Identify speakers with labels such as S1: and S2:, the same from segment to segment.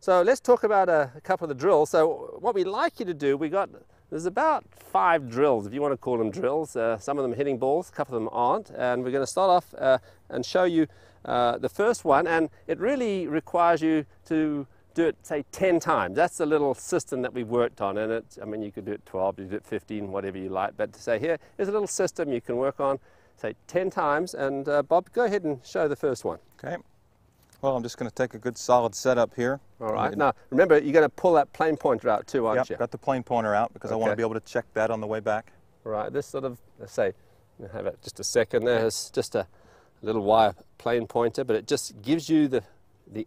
S1: So let's talk about a couple of the drills. So what we'd like you to do, there's about 5 drills, if you want to call them drills. Some of them hitting balls, a couple of them aren't. And we're going to start off and show you the first one. And it really requires you to do it, say, 10 times. That's the little system that we've worked on. And I mean, you could do it 12, you could do it 15, whatever you like. But to say, here's a little system you can work on, say, 10 times. And Bob, go ahead and show the first one.
S2: Okay. Well, I'm just going to take a good solid setup here.
S1: All right. Now, remember, you're going to pull that plane pointer out too, aren't you?
S2: Yep, got the plane pointer out because I want to be able to check that on the way back.
S1: All right. This sort of, let's say, have it just a second there. It's just a little wire plane pointer, but it just gives you the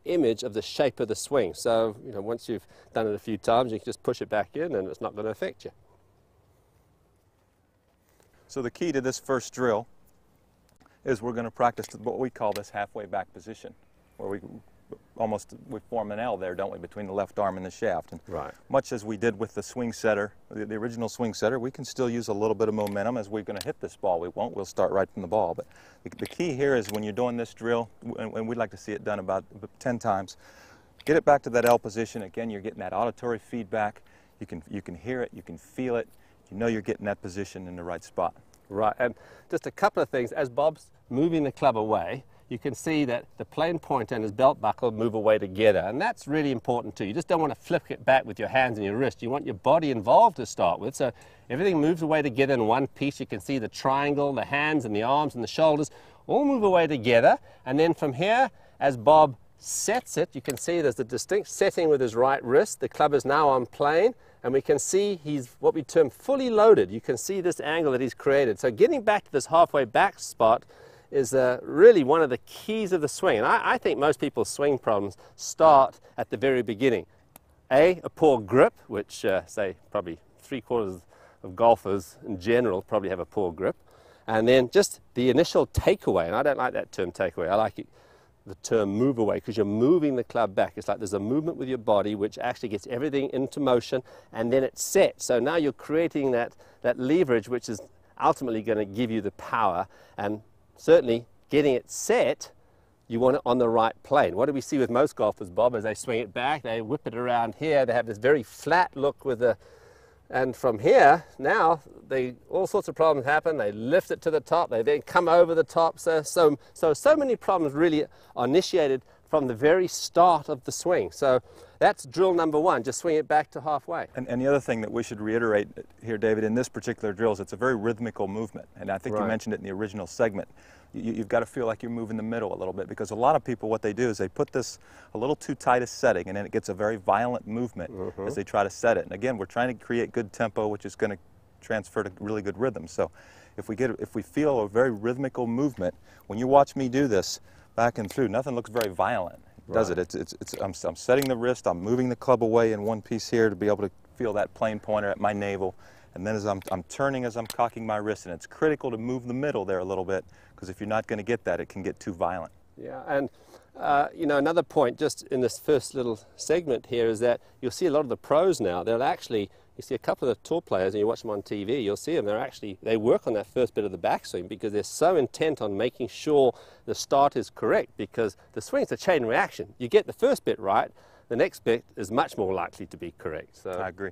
S1: image of the shape of the swing. So, you know, once you've done it a few times, you can just push it back in and it's not going to affect you.
S2: So the key to this first drill is we're going to practice what we call this halfway back position, where we form an L there, don't we, between the left arm and the shaft. And
S1: right.
S2: Much as we did with the swing setter, the original swing setter, we can still use a little bit of momentum as we're going to hit this ball. We won't. We'll start right from the ball. But the key here is when you're doing this drill, and we'd like to see it done about 10 times, get it back to that L position. Again, you're getting that auditory feedback. You can hear it. You can feel it. You know you're getting that position in the right spot.
S1: Right. And just a couple of things. As Bob's moving the club away, you can see that the plane pointer and his belt buckle move away together, and that's really important too. You just don't want to flip it back with your hands and your wrist. You want your body involved to start with, so everything moves away together in one piece. You can see the triangle, the hands and the arms and the shoulders all move away together, and then from here, as Bob sets it, you can see there's a distinct setting with his right wrist. The club is now on plane, and we can see he's what we term fully loaded. You can see this angle that he's created. So getting back to this halfway back spot is really one of the keys of the swing. And I think most people's swing problems start at the very beginning. A poor grip, which say probably 3/4 of golfers in general probably have a poor grip. And then just the initial takeaway, and I don't like that term takeaway, I like the term move away, because you're moving the club back. It's like there's a movement with your body which actually gets everything into motion, and then it's set. So now you're creating that leverage which is ultimately going to give you the power, and certainly getting it set, you want it on the right plane. What do we see with most golfers, Bob, as they swing it back, they whip it around here, they have this very flat look with the, and from here, now, all sorts of problems happen. They lift it to the top, they then come over the top. So many problems really are initiated from the very start of the swing. So that's drill number 1, just swing it back to halfway.
S2: And the other thing that we should reiterate here, David, in this particular drill is it's a very rhythmical movement. And I think you mentioned it in the original segment. You've got to feel like you're moving the middle a little bit, because a lot of people, what they do is they put this a little too tight a setting, and then it gets a very violent movement as they try to set it. And again, we're trying to create good tempo, which is going to transfer to really good rhythm. So if we feel a very rhythmical movement, when you watch me do this back and through, nothing looks very violent, does it? I'm setting the wrist, I'm moving the club away in one piece here to be able to feel that plane pointer at my navel. And then as I'm turning, as I'm cocking my wrist, and it's critical to move the middle there a little bit, because if you're not going to get that, it can get too violent.
S1: Yeah, and you know, another point just in this first little segment here is that you'll see a lot of the pros now, they'll actually, you see a couple of the tour players and you watch them on TV, you'll see them, they work on that first bit of the backswing because they're so intent on making sure the start is correct, because the swing's a chain reaction. You get the first bit right, the next bit is much more likely to be correct. So
S2: I agree.